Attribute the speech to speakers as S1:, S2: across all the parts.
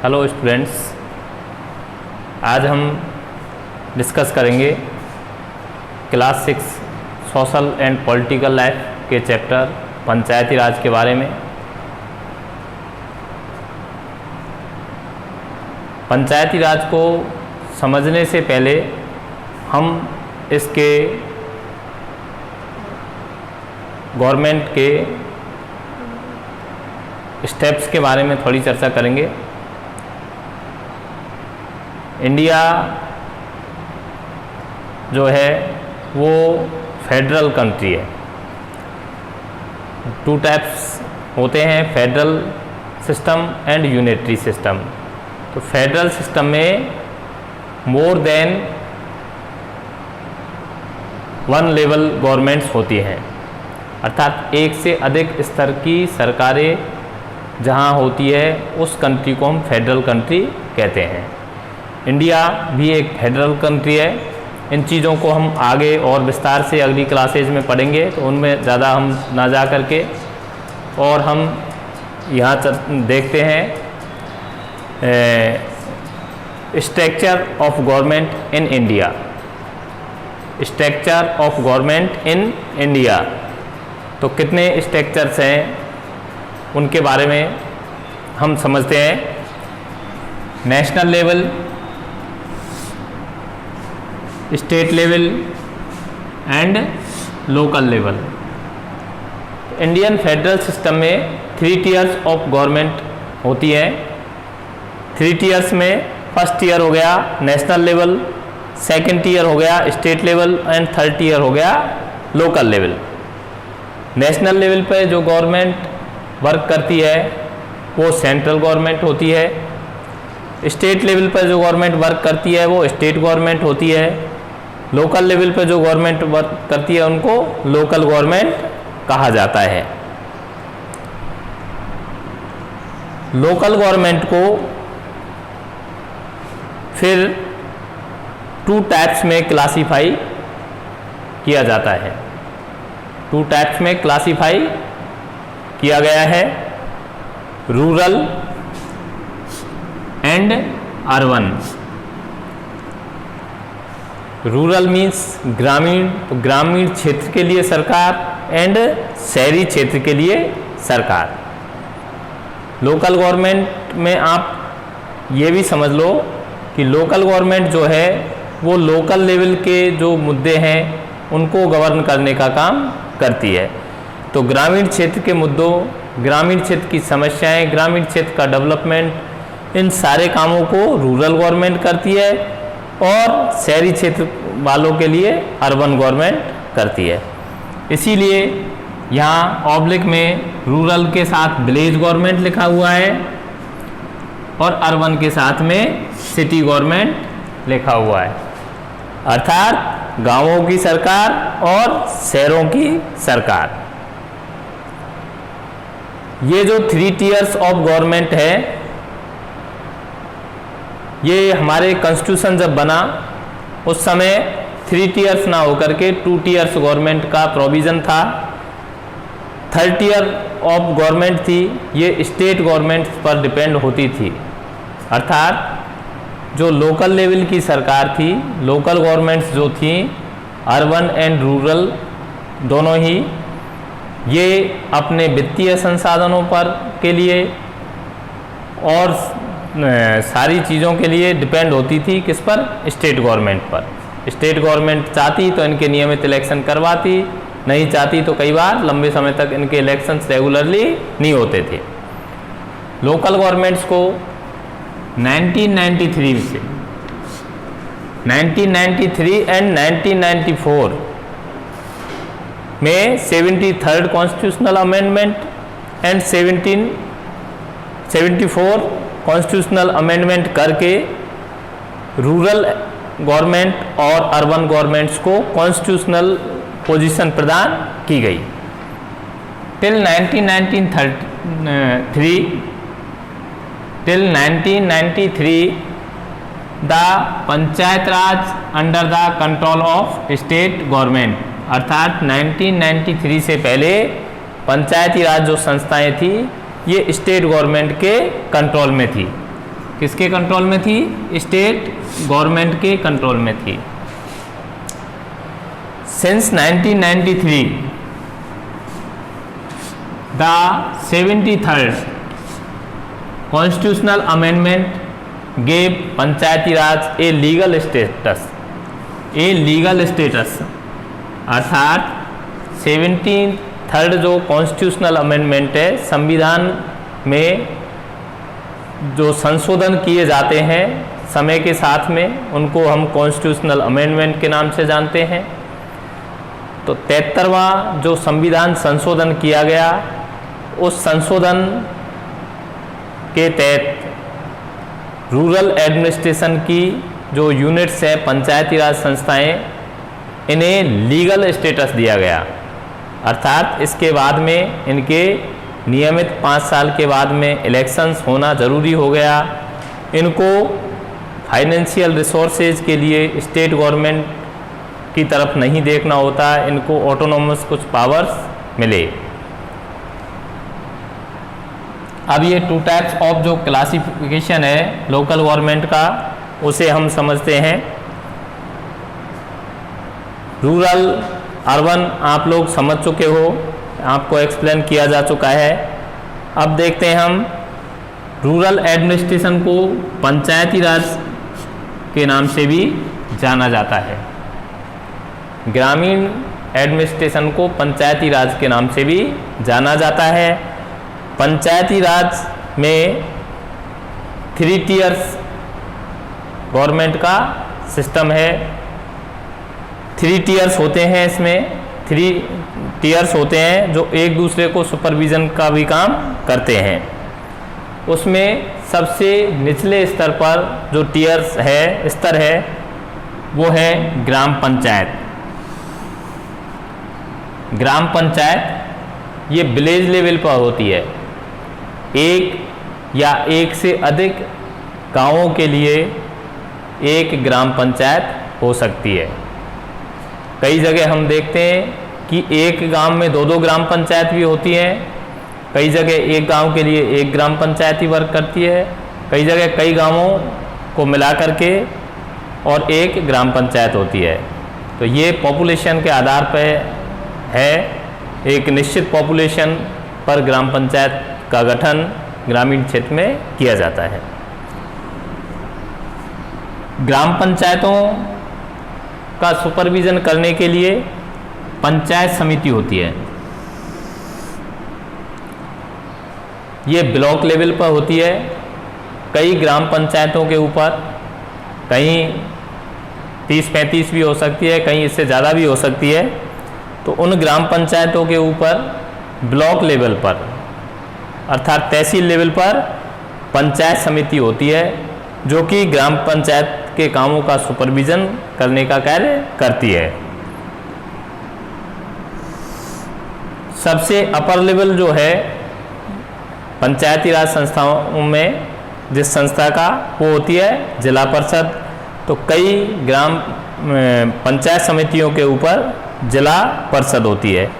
S1: Hello students, आज हम discuss करेंगे class 6 social and political life के चैप्टर पंचायती राज के बारे में। पंचायती राज को समझने से पहले हम इसके गवर्नमेंट के स्टेप्स के बारे में थोड़ी चर्चा करेंगे। इंडिया जो है वो फेडरल कंट्री है। टू टाइप्स होते हैं, federal system and unitary system. तो फेडरल सिस्टम में more than one level governments होती हैं, अर्थात एक से अधिक स्तर की सरकारें जहाँ होती है उस कंट्री को हम फेडरल कंट्री कहते हैं। इंडिया भी एक फेडरल कंट्री है। इन चीज़ों को हम आगे और विस्तार से अगली क्लासेज में पढ़ेंगे, तो उनमें ज़्यादा हम ना जा करके और हम यहाँ देखते हैं structure of government in India. Structure of government in India, तो कितने स्ट्रक्चर्स हैं उनके बारे में हम समझते हैं। National level, state level and local level. Indian federal system में 3 टियर्स ऑफ गवर्नमेंट होती है। 3 टियर्स में फर्स्ट टियर हो गया नेशनल लेवल, सेकंड टियर हो गया state level and third tier हो गया लोकल लेवल। नेशनल लेवल पे जो गवर्नमेंट वर्क करती है वो सेंट्रल गवर्नमेंट होती है। स्टेट लेवल पर जो गवर्नमेंट वर्क करती है वो स्टेट गवर्नमेंट होती है। लोकल लेवल पर जो गवर्नमेंट वर्क करती है उनको लोकल गवर्नमेंट कहा जाता है। लोकल गवर्नमेंट को फिर 2 टाइप्स में क्लासीफाई किया जाता है। 2 टाइप्स में क्लासीफाई किया गया है, rural and urban. Rural means ग्रामीण, तो ग्रामीण क्षेत्र के लिए सरकार, एंड शहरी क्षेत्र के लिए सरकार। लोकल गवर्नमेंट में आप ये भी समझ लो कि लोकल गवर्नमेंट जो है वो लोकल लेवल के जो मुद्दे हैं उनको गवर्न करने का काम करती है। तो ग्रामीण क्षेत्र के मुद्दों, ग्रामीण क्षेत्र की समस्याएं, ग्रामीण क्षेत्र का डेवलपमेंट, इन सारे कामों को रूरल गवर्नमेंट करती है और शहरी क्षेत्र वालों के लिए अर्बन गवर्नमेंट करती है। इसीलिए यहाँ ऑब्लिक में रूरल के साथ विलेज गवर्नमेंट लिखा हुआ है और अर्बन के साथ में सिटी गवर्नमेंट लिखा हुआ है, अर्थात गांवों की सरकार और शहरों की सरकार। ये जो 3 टियर्स ऑफ गवर्नमेंट है, ये हमारे कॉन्स्टिट्यूशन जब बना उस समय 3 टियर्स ना होकर के 2 टियर्स गवर्नमेंट का प्रोविज़न था। 3rd टियर ऑफ गवर्नमेंट थी, ये स्टेट गवर्नमेंट पर डिपेंड होती थी, अर्थात जो लोकल लेवल की सरकार थी, लोकल गवर्नमेंट्स जो थी अर्बन एंड रूरल दोनों ही, ये अपने वित्तीय संसाधनों पर के लिए और सारी चीज़ों के लिए डिपेंड होती थी किस पर? स्टेट गवर्नमेंट पर। स्टेट गवर्नमेंट चाहती तो इनके नियमित इलेक्शन करवाती, नहीं चाहती तो कई बार लंबे समय तक इनके इलेक्शंस रेगुलरली नहीं होते थे। लोकल गवर्नमेंट्स को 1993 से 1993 एंड 1994 में 73rd constitutional amendment and 74 constitutional amendment करके रूरल गवर्नमेंट और अर्बन गवर्नमेंट्स को कॉन्स्टिट्यूशनल पोजीशन प्रदान की गई। Till 1993 the panchayat Raj under the control of state government, अर्थात 1993 से पहले पंचायती राज जो संस्थाएं थी ये स्टेट गवर्नमेंट के कंट्रोल में थी। किसके कंट्रोल में थी? स्टेट गवर्नमेंट के कंट्रोल में थी। Since 1993 the 73rd constitutional amendment gave Panchayati Raj a legal status, अर्थात 73rd जो कॉन्स्टिट्यूशनल अमेंडमेंट है, संविधान में जो संशोधन किए जाते हैं समय के साथ में, उनको हम कॉन्स्टिट्यूशनल अमेंडमेंट के नाम से जानते हैं। तो 73वां जो संविधान संशोधन किया गया, उस संशोधन के तहत रूरल एडमिनिस्ट्रेशन की जो यूनिट्स है, पंचायती राज संस्थाएं, इन्हें लीगल स्टेटस दिया गया, अर्थात इसके बाद में इनके नियमित 5 साल के बाद में इलेक्शंस होना ज़रूरी हो गया। इनको फाइनेंशियल रिसोर्सेज के लिए स्टेट गवर्नमेंट की तरफ नहीं देखना होता, इनको ऑटोनोमस कुछ पावर्स मिले। अब ये 2 टाइप्स ऑफ जो क्लासिफिकेशन है लोकल गवर्नमेंट का, उसे हम समझते हैं। रूरल अर्बन आप लोग समझ चुके हो, आपको एक्सप्लेन किया जा चुका है। अब देखते हैं हम रूरल एडमिनिस्ट्रेशन को पंचायती राज के नाम से भी जाना जाता है। ग्रामीण एडमिनिस्ट्रेशन को पंचायती राज के नाम से भी जाना जाता है। पंचायती राज में 3 टियर्स गवर्नमेंट का सिस्टम है। 3 टियर्स होते हैं, इसमें 3 टियर्स होते हैं जो एक दूसरे को सुपरविज़न का भी काम करते हैं। उसमें सबसे निचले स्तर पर जो स्तर है वो है ग्राम पंचायत। ग्राम पंचायत ये विलेज लेवल पर होती है। एक या एक से अधिक गांवों के लिए एक ग्राम पंचायत हो सकती है। कई जगह हम देखते हैं कि एक गांव में 2-2 ग्राम पंचायत भी होती हैं। कई जगह एक गांव के लिए एक ग्राम पंचायत ही वर्क करती है। कई जगह कई गांवों को मिला करके और एक ग्राम पंचायत होती है। तो ये पॉपुलेशन के आधार पर है, एक निश्चित पॉपुलेशन पर ग्राम पंचायत का गठन ग्रामीण क्षेत्र में किया जाता है। ग्राम पंचायतों का सुपरविज़न करने के लिए पंचायत समिति होती है। ये ब्लॉक लेवल पर होती है। कई ग्राम पंचायतों के ऊपर कहीं 30-35 भी हो सकती है, कहीं इससे ज़्यादा भी हो सकती है। तो उन ग्राम पंचायतों के ऊपर ब्लॉक लेवल पर अर्थात तहसील लेवल पर पंचायत समिति होती है, जो कि ग्राम पंचायत के कामों का सुपरविज़न करने का कार्य करती है। सबसे अपर लेवल जो है पंचायती राज संस्थाओं में जिस संस्था का, वो होती है जिला परिषद। तो कई ग्राम पंचायत समितियों के ऊपर जिला परिषद होती है।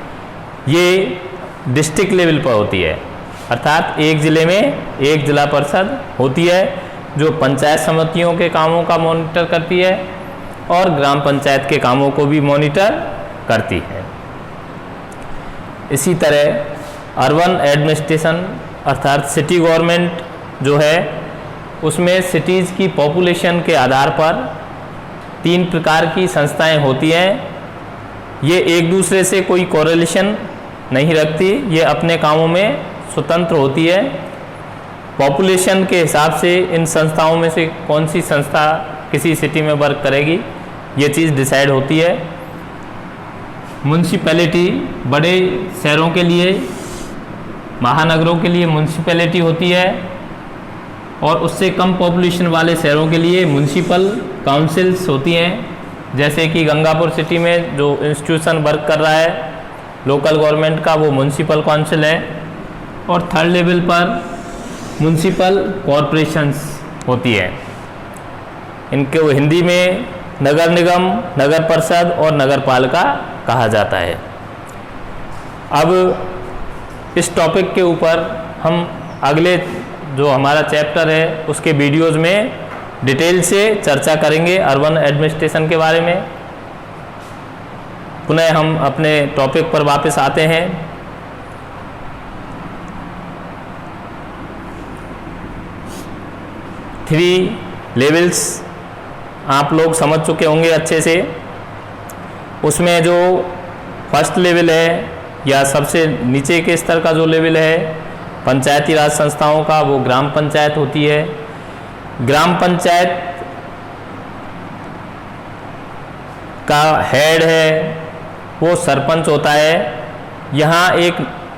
S1: ये डिस्ट्रिक्ट लेवल पर होती है, अर्थात एक ज़िले में एक जिला परिषद होती है जो पंचायत समितियों के कामों का मॉनिटर करती है और ग्राम पंचायत के कामों को भी मॉनिटर करती है। इसी तरह अर्बन एडमिनिस्ट्रेशन अर्थात सिटी गवर्नमेंट जो है, उसमें सिटीज़ की पॉपुलेशन के आधार पर 3 प्रकार की संस्थाएं होती हैं। ये एक दूसरे से कोई कोरिलेशन नहीं रखती, ये अपने कामों में स्वतंत्र होती है। पॉपुलेशन के हिसाब से इन संस्थाओं में से कौन सी संस्था किसी सिटी में वर्क करेगी, ये चीज़ डिसाइड होती है। म्यूनसिपैलिटी बड़े शहरों के लिए, महानगरों के लिए म्यूनसिपैलिटी होती है और उससे कम पॉपुलेशन वाले शहरों के लिए म्यूनसिपल काउंसिल्स होती हैं। जैसे कि गंगापुर सिटी में जो इंस्टीट्यूशन वर्क कर रहा है लोकल गवर्नमेंट का, वो म्यूनसिपल काउंसिल है। और 3rd लेवल पर म्यूनसिपल कॉरपोरेशंस होती है। इनको हिंदी में नगर निगम, नगर परिषद और नगर पालिका कहा जाता है। अब इस टॉपिक के ऊपर हम अगले जो हमारा चैप्टर है उसके वीडियोज़ में डिटेल से चर्चा करेंगे अर्बन एडमिनिस्ट्रेशन के बारे में। पुनः हम अपने टॉपिक पर वापस आते हैं। थ्री लेवल्स आप लोग समझ चुके होंगे अच्छे से। उसमें जो फर्स्ट लेवल है या सबसे नीचे के स्तर का जो लेवल है पंचायती राज संस्थाओं का, वो ग्राम पंचायत होती है। ग्राम पंचायत का हेड है वो सरपंच होता है। यहाँ एक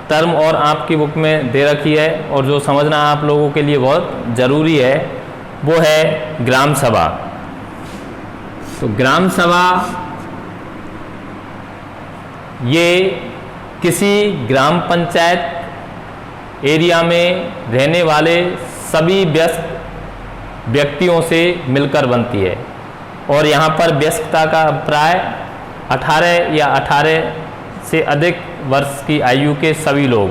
S1: टर्म और आपकी बुक में दे रखी है और जो समझना आप लोगों के लिए बहुत ज़रूरी है वो है ग्राम सभा। तो ग्राम सभा ये किसी ग्राम पंचायत एरिया में रहने वाले सभी व्यस्त व्यक्तियों से मिलकर बनती है और यहाँ पर व्यस्तता का प्राय 18 या 18 से अधिक वर्ष की आयु के सभी लोग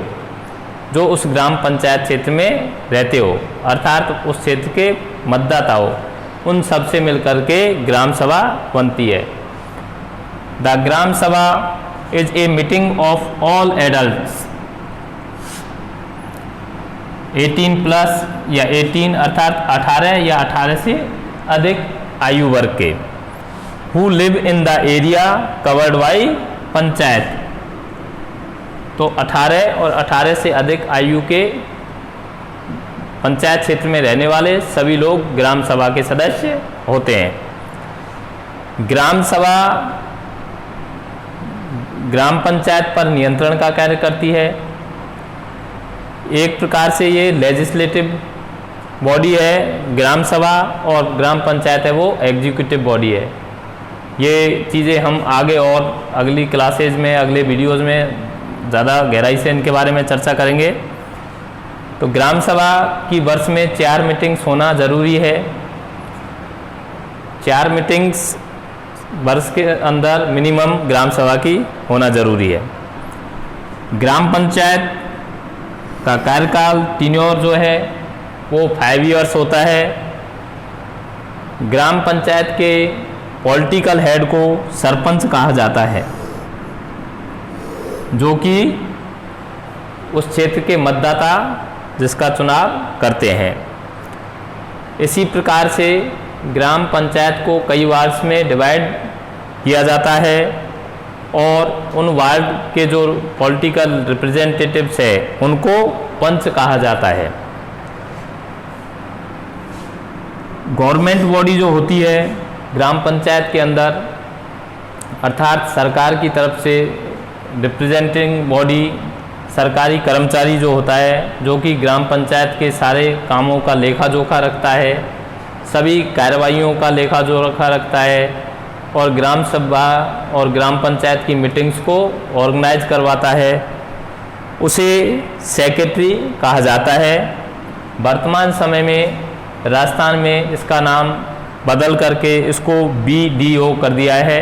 S1: जो उस ग्राम पंचायत क्षेत्र में रहते हो, अर्थात उस क्षेत्र के मतदाता हो, उन सब से मिलकर के ग्राम सभा बनती है। द ग्राम सभा is a meeting of all adults 18 plus या 18 अर्थात 18 या 18 से अधिक आयु वर्ग के, who live in the area covered by panchayat. तो 18 और 18 से अधिक आयु के पंचायत क्षेत्र में रहने वाले सभी लोग ग्राम सभा के सदस्य होते हैं। ग्राम सभा ग्राम पंचायत पर नियंत्रण का कार्य करती है। एक प्रकार से ये लेजिस्लेटिव बॉडी है ग्राम सभा, और ग्राम पंचायत है वो एग्जीक्यूटिव बॉडी है। ये चीज़ें हम आगे और अगली क्लासेज में, अगले वीडियोज़ में ज़्यादा गहराई से इनके बारे में चर्चा करेंगे। तो ग्राम सभा की वर्ष में 4 मीटिंग्स होना ज़रूरी है। 4 मीटिंग्स वर्ष के अंदर मिनिमम ग्राम सभा की होना ज़रूरी है। ग्राम पंचायत का कार्यकाल टीन्योर जो है वो 5 ईयर्स होता है। ग्राम पंचायत के पॉलिटिकल हेड को सरपंच कहा जाता है, जो कि उस क्षेत्र के मतदाता जिसका चुनाव करते हैं। इसी प्रकार से ग्राम पंचायत को कई वार्ड्स में डिवाइड किया जाता है और उन वार्ड के जो पॉलिटिकल रिप्रेजेंटेटिव्स है उनको पंच कहा जाता है। गवर्नमेंट बॉडी जो होती है ग्राम पंचायत के अंदर, अर्थात सरकार की तरफ से रिप्रेजेंटिंग बॉडी, सरकारी कर्मचारी जो होता है, जो कि ग्राम पंचायत के सारे कामों का लेखा जोखा रखता है, सभी कार्रवाइयों का लेखा जोखा रखता है और ग्राम सभा और ग्राम पंचायत की मीटिंग्स को ऑर्गेनाइज करवाता है, उसे सेक्रेटरी कहा जाता है। वर्तमान समय में राजस्थान में इसका नाम बदल करके इसको BDO कर दिया है,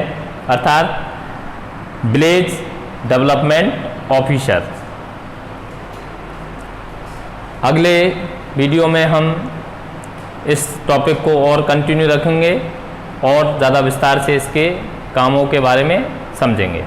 S1: अर्थात विलेज डेवलपमेंट ऑफिसर। अगले वीडियो में हम इस टॉपिक को और कंटिन्यू रखेंगे और ज़्यादा विस्तार से इसके कामों के बारे में समझेंगे।